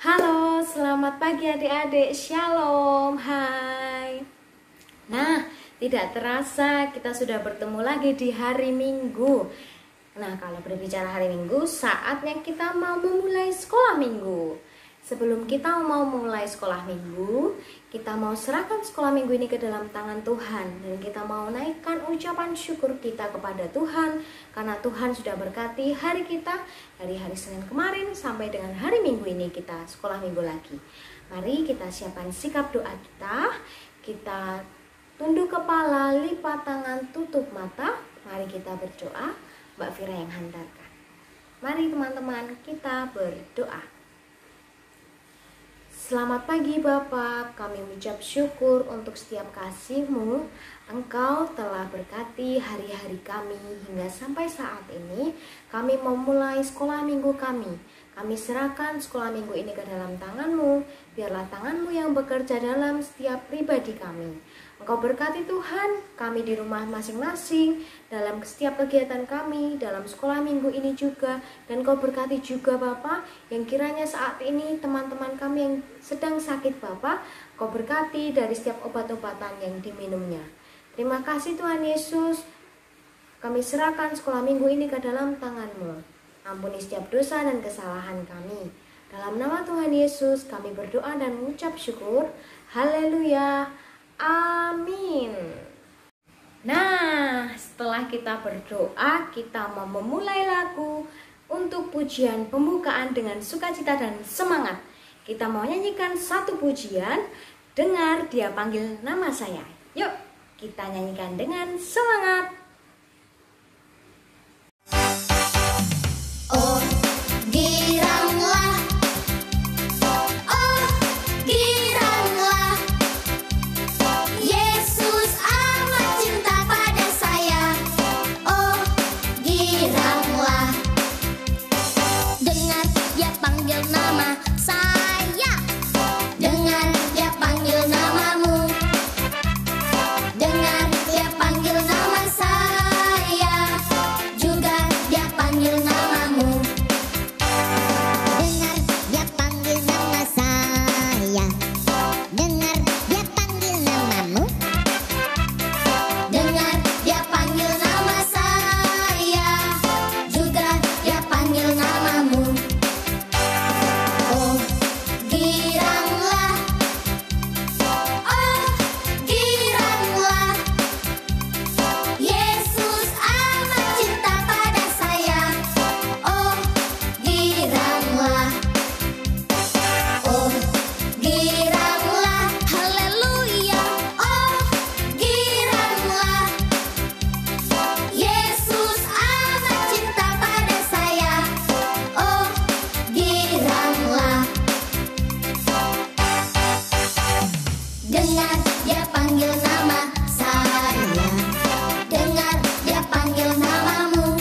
Halo, selamat pagi adik-adik. Shalom, hai. Nah, tidak terasa kita sudah bertemu lagi di hari Minggu. Nah, kalau berbicara hari Minggu, saatnya kita mau memulai sekolah Minggu. Sebelum kita mau mulai sekolah Minggu, kita mau serahkan sekolah Minggu ini ke dalam tangan Tuhan. Dan kita mau naikkan ucapan syukur kita kepada Tuhan, karena Tuhan sudah berkati hari kita dari hari Senin kemarin sampai dengan hari Minggu ini kita sekolah Minggu lagi. Mari kita siapkan sikap doa kita. Kita tunduk kepala, lipat tangan, tutup mata. Mari kita berdoa. Mbak Fira yang hantarkan. Mari teman-teman, kita berdoa. Selamat pagi Bapak, kami ucap syukur untuk setiap kasih-Mu. Engkau telah berkati hari-hari kami hingga sampai saat ini. Kami memulai sekolah minggu kami. Kami serahkan sekolah minggu ini ke dalam tangan-Mu. Biarlah tangan-Mu yang bekerja dalam setiap pribadi kami. Engkau berkati Tuhan, kami di rumah masing-masing, dalam setiap kegiatan kami, dalam sekolah minggu ini juga. Dan Engkau berkati juga Bapak, yang kiranya saat ini teman-teman kami yang sedang sakit Bapak, Engkau berkati dari setiap obat-obatan yang diminumnya. Terima kasih Tuhan Yesus, kami serahkan sekolah minggu ini ke dalam tangan-Mu. Ampuni setiap dosa dan kesalahan kami. Dalam nama Tuhan Yesus kami berdoa dan mengucap syukur. Haleluya. Amin. Nah, setelah kita berdoa, kita mau memulai lagu untuk pujian pembukaan dengan sukacita dan semangat. Kita mau nyanyikan satu pujian, Dengar Dia Panggil Nama Saya. Yuk, kita nyanyikan dengan semangat. Oh, giranglah. Oh, giranglah. Yesus amat cinta pada saya. Oh, giranglah. Dengar Dia panggil nama saya. Dengar Dia panggil namamu. Dengar Dia panggil nama saya. Juga Dia panggil namamu. Dengar Dia panggil nama saya. Dengar Dia panggil namamu. Dengar Dia panggil nama saya. Juga Dia panggil namamu. Oh, giranglah. Oh, giranglah. Yesus amat cinta pada saya. Oh, giranglah. Oh, giranglah. Haleluya. Oh, giranglah. Yesus amat cinta pada saya. Oh, giranglah. Dengar Dia panggil nama saya. Dengar Dia panggil namamu.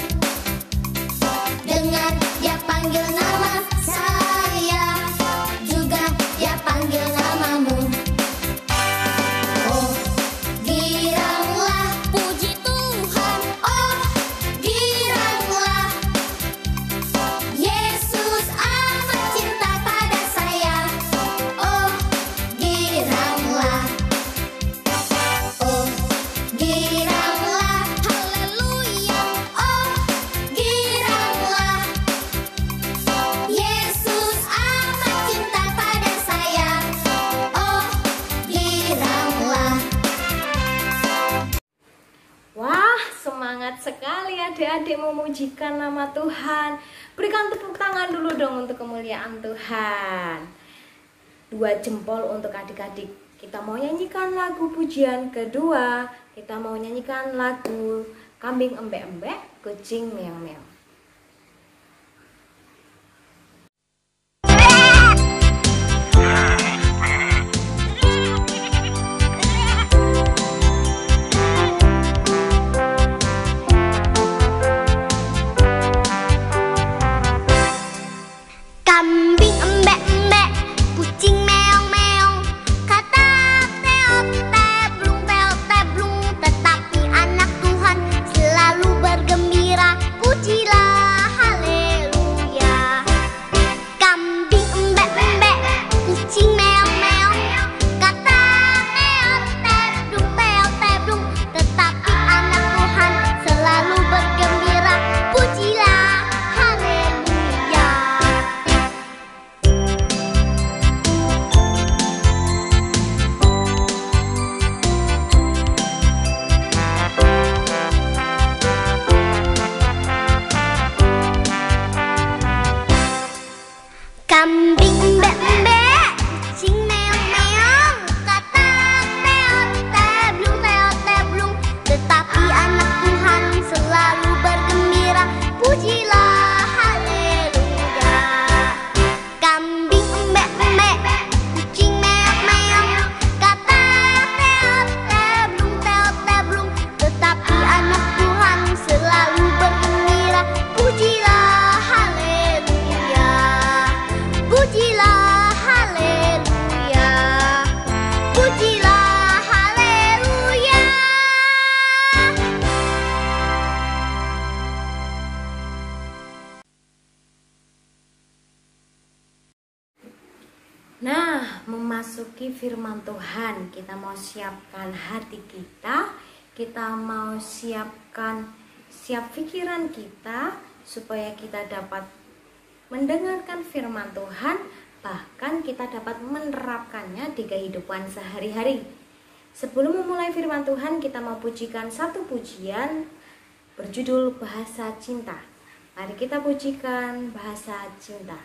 Dengar Dia panggil nama saya. Juga Dia panggil namamu. Oh, giranglah. Puji Tuhan. Oh, giranglah. Yesus amat cinta pada saya. Oh, giranglah. Oh, giranglah. Haleluya. Oh, giranglah. Yesus amat cinta pada saya. Oh, giranglah. Wah, semangat sekali adik-adik memujikan nama Tuhan. Berikan tepuk tangan dulu dong untuk kemuliaan Tuhan. 2 jempol untuk adik-adik. Kita mau nyanyikan lagu pujian kedua. Kita mau nyanyikan lagu Kambing Embek-Embek, Kucing Meong-Meong. Kambing embek-embek, kucing meong-meong, kata teot teblung, tetapi anak Tuhan selalu bergembira. Pujilah Nah, memasuki firman Tuhan, kita mau siapkan hati kita mau siap pikiran kita supaya kita dapat mendengarkan firman Tuhan, bahkan kita dapat menerapkannya di kehidupan sehari-hari. Sebelum memulai firman Tuhan, kita mau pujikan satu pujian berjudul Bahasa Cinta. Mari kita pujikan Bahasa Cinta.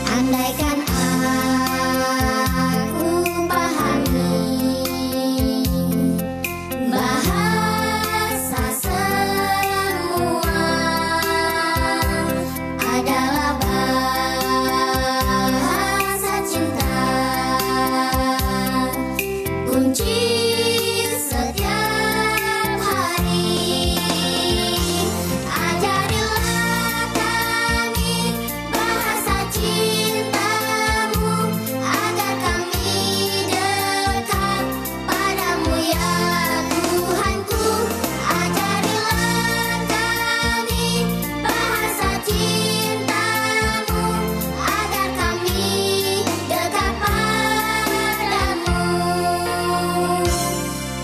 Andaikan aku pahami bahasa semua adalah bahasa cinta, kunci setiap hari. Ajarilah kami bahasa cintamu agar kami dekat padamu ya Tuhanku. Ajarilah kami bahasa cintamu agar kami dekat padamu.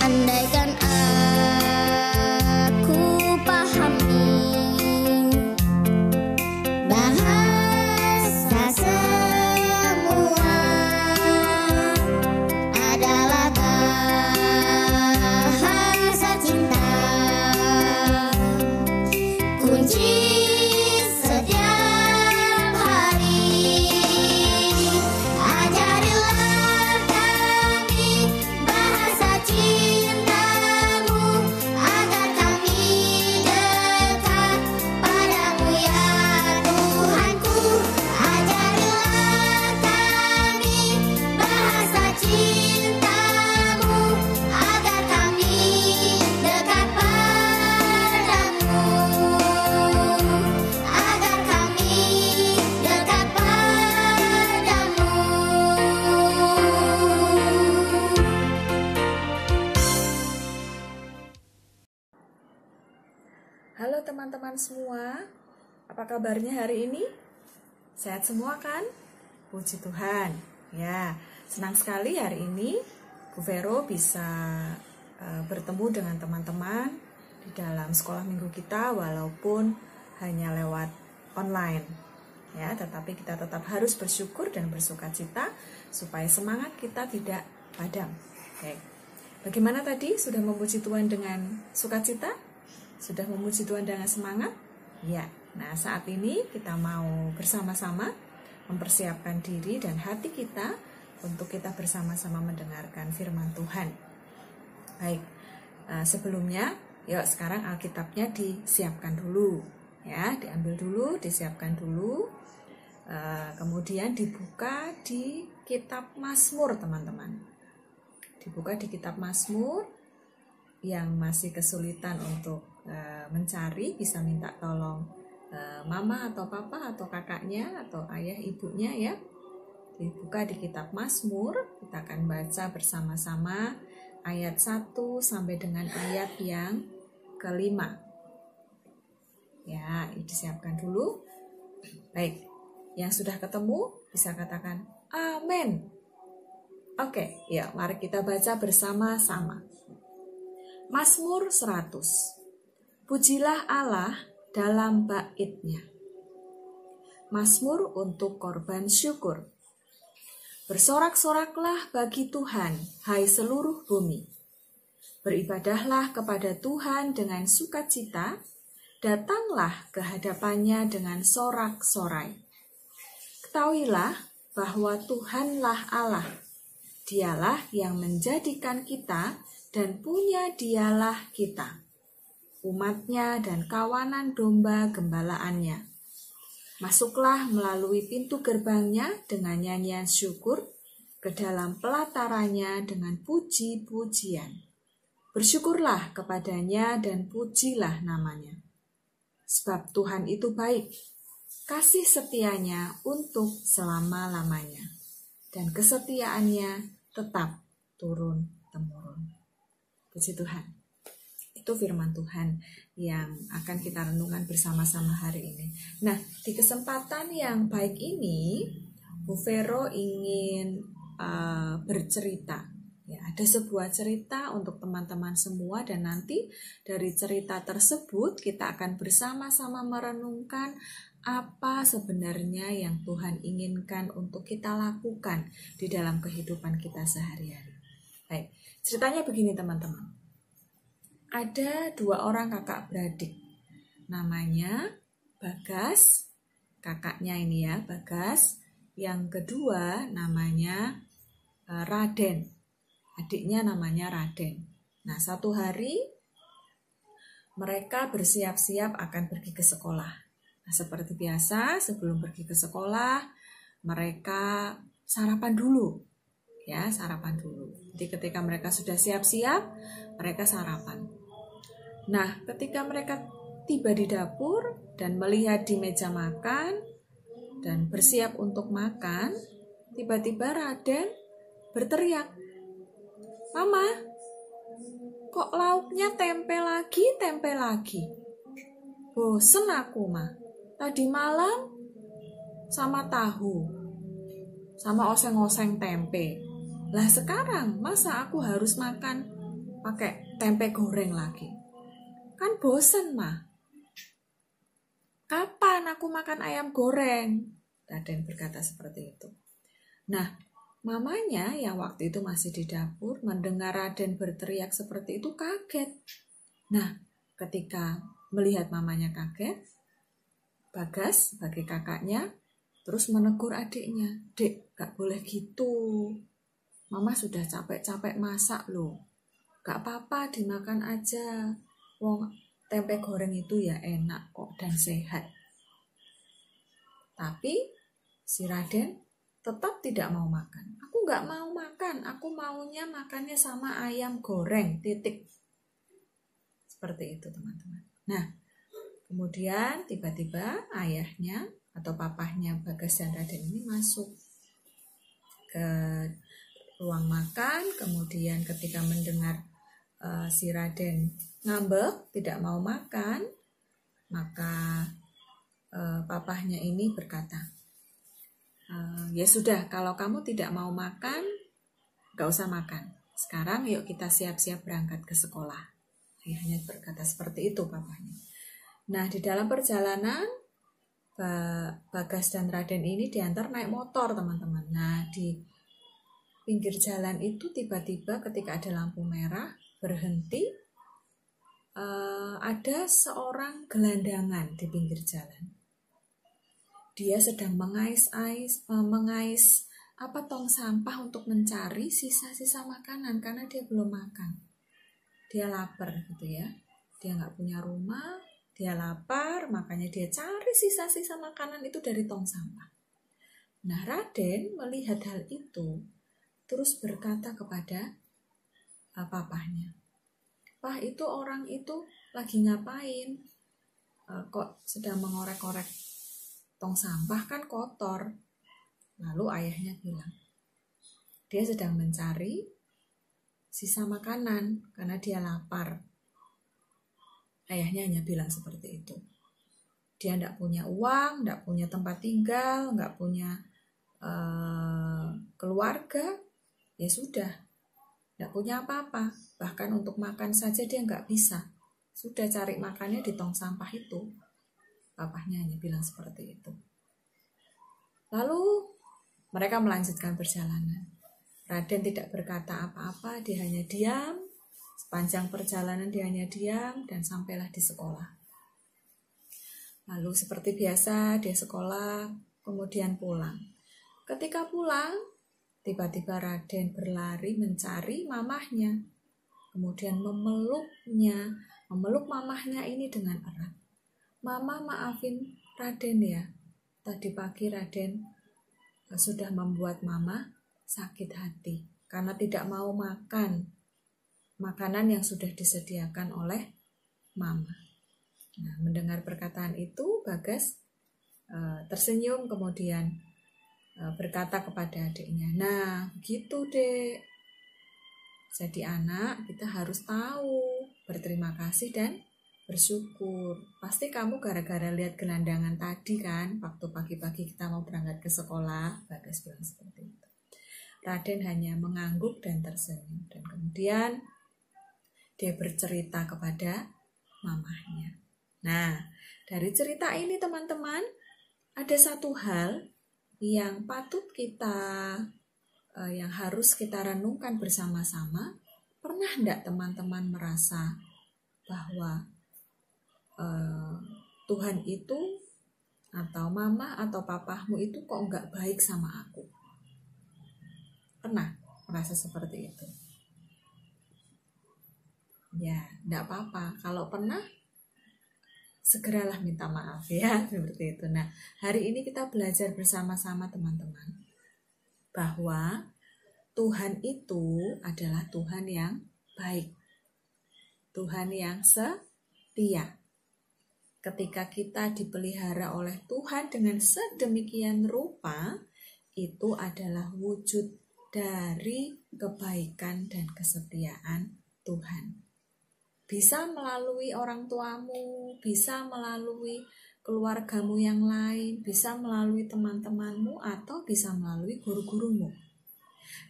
Andaikan aku pahami bahasa semua adalah bahasa cinta, kunci setiap hari. Ajarilah kami bahasa cintamu agar kami dekat padamu ya Tuhanku. Ajarilah kami bahasa cintamu agar kami dekat padamu, agar kami dekat padamu. Halo teman-teman semua, apa kabarnya hari ini? Sehat semua kan? Puji Tuhan. Ya, senang sekali hari ini Bu Vero bisa bertemu dengan teman-teman di dalam sekolah minggu kita walaupun hanya lewat online. Ya, tetapi kita tetap harus bersyukur dan bersukacita supaya semangat kita tidak padam. Oke. Bagaimana tadi? Sudah memuji Tuhan dengan sukacita? Sudah memuji Tuhan dengan semangat? Ya, nah saat ini kita mau bersama-sama mempersiapkan diri dan hati kita untuk kita bersama-sama mendengarkan firman Tuhan. Baik, sebelumnya yuk sekarang Alkitabnya disiapkan dulu. Ya, diambil dulu, disiapkan dulu. Kemudian dibuka di kitab Mazmur teman-teman. Dibuka di kitab Mazmur. Yang masih kesulitan untuk mencari bisa minta tolong mama atau papa atau kakaknya atau ayah ibunya ya. Dibuka di kitab Mazmur, kita akan baca bersama-sama ayat 1 sampai dengan ayat yang ke-5. Ya, disiapkan dulu. Baik, yang sudah ketemu bisa katakan amin. Oke, ya mari kita baca bersama-sama. Mazmur 100. Pujilah Allah dalam bait-Nya. Mazmur untuk korban syukur. Bersorak-soraklah bagi Tuhan, hai seluruh bumi. Beribadahlah kepada Tuhan dengan sukacita, datanglah ke hadapannya dengan sorak-sorai. Ketahuilah bahwa Tuhanlah Allah. Dialah yang menjadikan kita dan punya dialah kita, umatnya dan kawanan domba gembalaannya. Masuklah melalui pintu gerbangnya dengan nyanyian syukur, ke dalam pelatarannya dengan puji-pujian. Bersyukurlah kepadanya dan pujilah namanya. Sebab Tuhan itu baik, kasih setianya untuk selama-lamanya, dan kesetiaannya tetap turun-temurun. Puji Tuhan. Itu firman Tuhan yang akan kita renungkan bersama-sama hari ini. Nah, di kesempatan yang baik ini, Bu Vero ingin bercerita. Ya, ada sebuah cerita untuk teman-teman semua, dan nanti dari cerita tersebut kita akan bersama-sama merenungkan apa sebenarnya yang Tuhan inginkan untuk kita lakukan di dalam kehidupan kita sehari-hari. Baik, ceritanya begini teman-teman. Ada 2 orang kakak beradik. Namanya Bagas, kakaknya ini ya, Bagas. Yang kedua namanya Raden. Adiknya namanya Raden. Nah, satu hari mereka bersiap-siap akan pergi ke sekolah. Nah, seperti biasa, sebelum pergi ke sekolah, mereka sarapan dulu. Ya, sarapan dulu. Jadi ketika mereka sudah siap-siap, mereka sarapan. Nah, ketika mereka tiba di dapur dan melihat di meja makan dan bersiap untuk makan, tiba-tiba Raden berteriak, "Mama, kok lauknya tempe lagi? Bosen aku, Ma. Tadi malam sama tahu, sama oseng-oseng tempe. Lah sekarang masa aku harus makan pakai tempe goreng lagi? Kan bosen, Ma. Kapan aku makan ayam goreng?" Raden berkata seperti itu. Nah, mamanya yang waktu itu masih di dapur mendengar Raden berteriak seperti itu kaget. Nah, ketika melihat mamanya kaget, Bagas sebagai kakaknya terus menegur adiknya, "Dek, gak boleh gitu. Mama sudah capek-capek masak loh. Gak apa-apa dimakan aja. Wong tempe goreng itu ya enak kok dan sehat." Tapi si Raden tetap tidak mau makan. "Aku gak mau makan, aku maunya makannya sama ayam goreng, titik." Seperti itu teman-teman. Nah, kemudian tiba-tiba ayahnya atau papahnya Bagas dan Raden ini masuk ke ruang makan. Kemudian ketika mendengar si Raden ngambek, tidak mau makan, maka papahnya ini berkata, "Ya sudah, kalau kamu tidak mau makan, gak usah makan. Sekarang yuk kita siap-siap berangkat ke sekolah." Ayahnya berkata seperti itu papahnya. Nah, di dalam perjalanan, Bagas dan Raden ini diantar naik motor teman-teman. Nah, di pinggir jalan itu tiba-tiba ketika ada lampu merah, berhenti. Ada seorang gelandangan di pinggir jalan. Dia sedang mengais tong sampah untuk mencari sisa-sisa makanan karena dia belum makan. Dia lapar gitu ya. Dia nggak punya rumah, dia lapar, makanya dia cari sisa-sisa makanan itu dari tong sampah. Nah, Raden melihat hal itu, terus berkata kepada papahnya, "Pak, itu orang itu lagi ngapain? Kok sedang mengorek-orek tong sampah, kan kotor." Lalu ayahnya bilang, "Dia sedang mencari sisa makanan karena dia lapar." Ayahnya hanya bilang seperti itu. Dia tidak punya uang, tidak punya tempat tinggal, nggak punya keluarga, ya sudah, tidak punya apa-apa. Bahkan untuk makan saja dia nggak bisa. Sudah cari makannya di tong sampah itu. Papahnya hanya bilang seperti itu. Lalu mereka melanjutkan perjalanan. Raden tidak berkata apa-apa, dia hanya diam. Sepanjang perjalanan dia hanya diam dan sampailah di sekolah. Lalu seperti biasa dia sekolah, kemudian pulang. Ketika pulang, tiba-tiba Raden berlari mencari mamahnya. Kemudian memeluk mamahnya ini dengan erat. "Mama, maafin Raden ya. Tadi pagi Raden sudah membuat Mama sakit hati karena tidak mau makan makanan yang sudah disediakan oleh mama. Nah, mendengar perkataan itu, Bagas tersenyum kemudian berkata kepada adiknya, "Nah, begitu, Dek. Jadi anak, kita harus tahu berterima kasih dan bersyukur. Pasti kamu gara-gara lihat gelandangan tadi kan, waktu pagi-pagi kita mau berangkat ke sekolah." Bagas bilang seperti itu. Raden hanya mengangguk dan tersenyum. Dan kemudian dia bercerita kepada mamahnya. Nah, dari cerita ini teman-teman, ada satu hal yang patut kita, yang harus kita renungkan bersama-sama. Pernah enggak teman-teman merasa bahwa Tuhan itu atau mama atau papahmu itu kok enggak baik sama aku? Pernah merasa seperti itu? Ya, enggak apa-apa. Kalau pernah, segeralah minta maaf ya, seperti itu. Nah, hari ini kita belajar bersama-sama teman-teman bahwa Tuhan itu adalah Tuhan yang baik, Tuhan yang setia. Ketika kita dipelihara oleh Tuhan dengan sedemikian rupa, itu adalah wujud dari kebaikan dan kesetiaan Tuhan. Bisa melalui orang tuamu, bisa melalui keluargamu yang lain, bisa melalui teman-temanmu, atau bisa melalui guru-gurumu.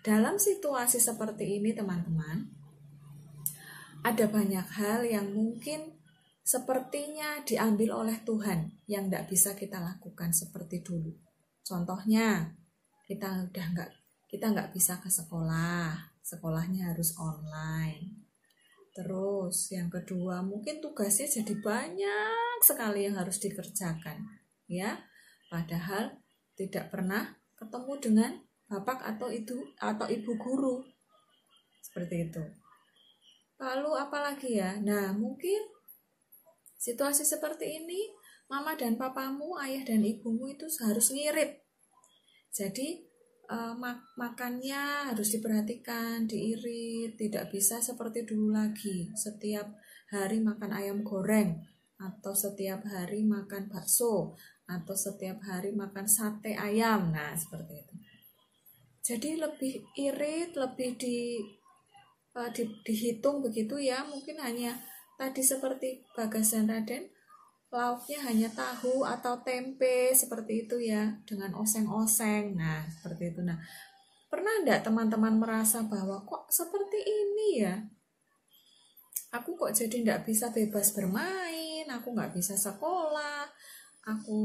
Dalam situasi seperti ini teman-teman, ada banyak hal yang mungkin sepertinya diambil oleh Tuhan yang tidak bisa kita lakukan seperti dulu. Contohnya, kita nggak bisa ke sekolah, sekolahnya harus online. Terus yang kedua, mungkin tugasnya jadi banyak sekali yang harus dikerjakan, ya. Padahal tidak pernah ketemu dengan bapak atau ibu guru, seperti itu. Lalu apalagi ya? Nah, mungkin situasi seperti ini, mama dan papamu, ayah dan ibumu itu harus ngirit. Jadi makannya harus diperhatikan, diirit, tidak bisa seperti dulu lagi. Setiap hari makan ayam goreng, atau setiap hari makan bakso, atau setiap hari makan sate ayam. Nah, seperti itu. Jadi lebih irit, lebih dihitung begitu ya. Mungkin hanya tadi seperti Bagas dan Raden, lauknya hanya tahu atau tempe seperti itu ya, dengan oseng-oseng. Nah, seperti itu. Nah, pernah enggak teman-teman merasa bahwa kok seperti ini ya? Aku kok jadi enggak bisa bebas bermain, aku enggak bisa sekolah, aku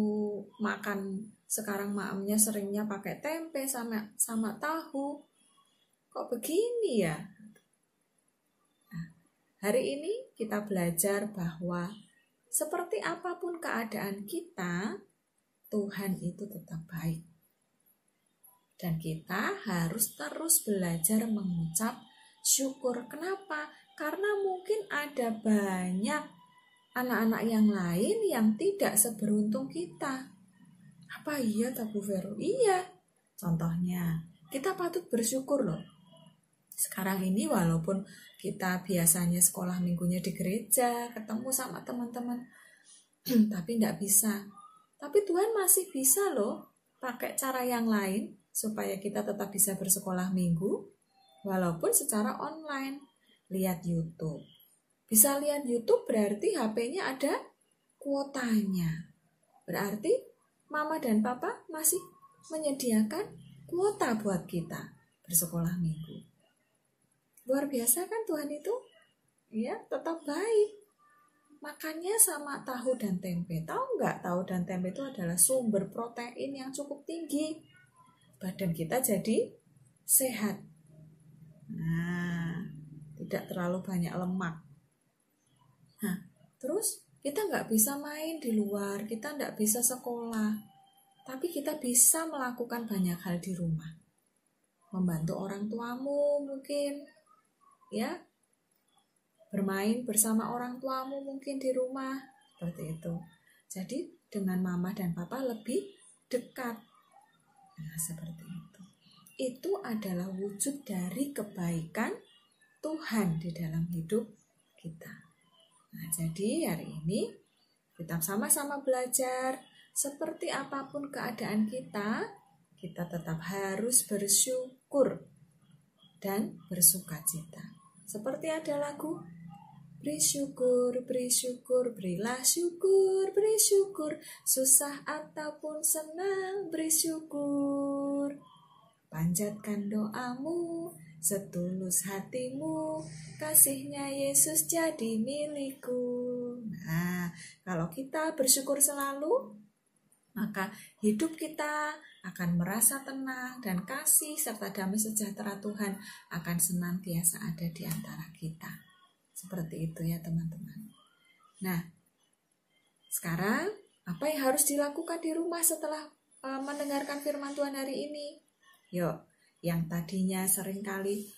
makan sekarang maamnya seringnya pakai tempe sama tahu. Kok begini ya? Nah, hari ini kita belajar bahwa seperti apapun keadaan kita, Tuhan itu tetap baik. Dan kita harus terus belajar mengucap syukur. Kenapa? Karena mungkin ada banyak anak-anak yang lain yang tidak seberuntung kita. Apa iya, Bu Vero? Iya. Contohnya, kita patut bersyukur loh. Sekarang ini walaupun kita biasanya sekolah minggunya di gereja, ketemu sama teman-teman, tapi tidak bisa. Tapi Tuhan masih bisa loh pakai cara yang lain supaya kita tetap bisa bersekolah minggu, walaupun secara online. Lihat YouTube. Bisa lihat YouTube berarti HP-nya ada kuotanya. Berarti mama dan papa masih menyediakan kuota buat kita bersekolah minggu. Luar biasa kan Tuhan itu? Ya, tetap baik. Makannya sama tahu dan tempe. Tahu nggak, tahu dan tempe itu adalah sumber protein yang cukup tinggi. Badan kita jadi sehat. Nah, tidak terlalu banyak lemak. Nah, terus kita nggak bisa main di luar, kita nggak bisa sekolah. Tapi kita bisa melakukan banyak hal di rumah. Membantu orang tuamu mungkin, ya, bermain bersama orang tuamu mungkin di rumah, seperti itu. Jadi dengan mama dan papa lebih dekat. Nah, seperti itu. itu adalah wujud dari kebaikan Tuhan di dalam hidup kita. Nah, jadi hari ini kita sama-sama belajar seperti apapun keadaan kita tetap harus bersyukur dan bersukacita. Seperti ada lagu, beri syukur, berilah syukur, beri syukur, susah ataupun senang, beri syukur. Panjatkan doamu, setulus hatimu, kasihnya Yesus jadi milikku. Nah, kalau kita bersyukur selalu, maka hidup kita akan merasa tenang dan kasih serta damai sejahtera Tuhan akan senantiasa ada di antara kita. Seperti itu ya teman-teman. Nah, sekarang apa yang harus dilakukan di rumah setelah mendengarkan firman Tuhan hari ini? Yuk, yang tadinya seringkali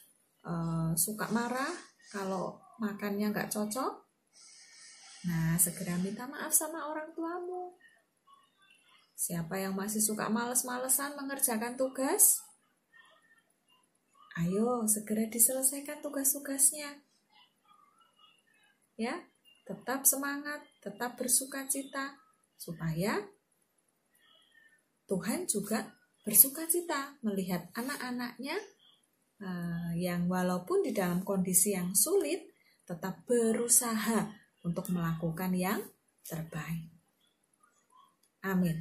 suka marah kalau makannya nggak cocok, nah segera minta maaf sama orang tuamu. Siapa yang masih suka males-malesan mengerjakan tugas? Ayo, segera diselesaikan tugas-tugasnya. Ya, tetap semangat, tetap bersukacita, supaya Tuhan juga bersukacita melihat anak-anaknya yang walaupun di dalam kondisi yang sulit, tetap berusaha untuk melakukan yang terbaik. Amin.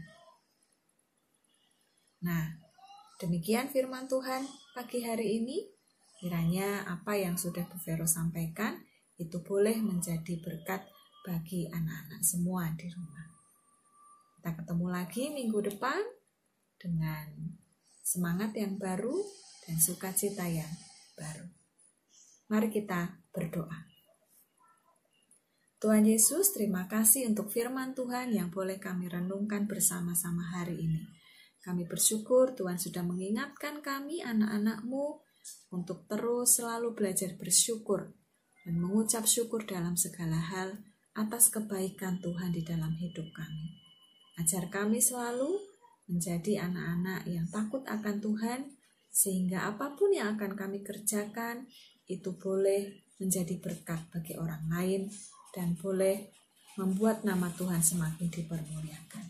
Nah, demikian firman Tuhan pagi hari ini. Kiranya apa yang sudah Bu Vero sampaikan itu boleh menjadi berkat bagi anak-anak semua di rumah. Kita ketemu lagi minggu depan dengan semangat yang baru dan sukacita yang baru. Mari kita berdoa. Tuhan Yesus, terima kasih untuk firman Tuhan yang boleh kami renungkan bersama-sama hari ini. Kami bersyukur Tuhan sudah mengingatkan kami anak-anak-Mu untuk terus selalu belajar bersyukur dan mengucap syukur dalam segala hal atas kebaikan Tuhan di dalam hidup kami. Ajar kami selalu menjadi anak-anak yang takut akan Tuhan, sehingga apapun yang akan kami kerjakan itu boleh menjadi berkat bagi orang lain dan boleh membuat nama Tuhan semakin dipermuliakan.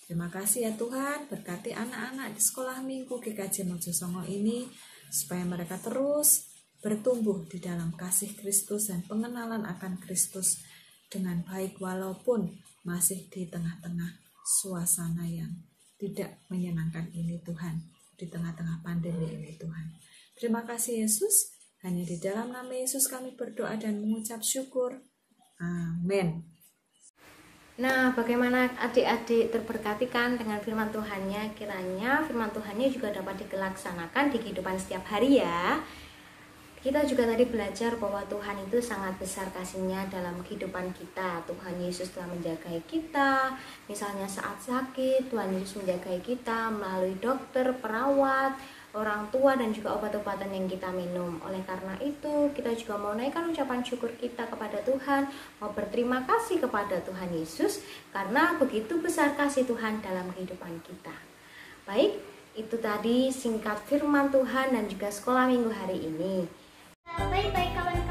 Terima kasih ya Tuhan, berkati anak-anak di sekolah minggu GKJ Mojosongo ini, supaya mereka terus bertumbuh di dalam kasih Kristus dan pengenalan akan Kristus dengan baik walaupun masih di tengah-tengah suasana yang tidak menyenangkan ini Tuhan, di tengah-tengah pandemi ini Tuhan. Terima kasih Yesus, hanya di dalam nama Yesus kami berdoa dan mengucap syukur. Amin. Nah, bagaimana adik-adik terberkati kan dengan firman Tuhannya? Kiranya firman Tuhannya juga dapat dilaksanakan di kehidupan setiap hari ya. Kita juga tadi belajar bahwa Tuhan itu sangat besar kasih-Nya dalam kehidupan kita. Tuhan Yesus telah menjagai kita. Misalnya saat sakit, Tuhan Yesus menjagai kita melalui dokter, perawat, orang tua dan juga obat-obatan yang kita minum. Oleh karena itu, kita juga mau naikkan ucapan syukur kita kepada Tuhan, mau berterima kasih kepada Tuhan Yesus karena begitu besar kasih Tuhan dalam kehidupan kita. Baik, itu tadi singkat firman Tuhan dan juga sekolah minggu hari ini. Bye-bye kawan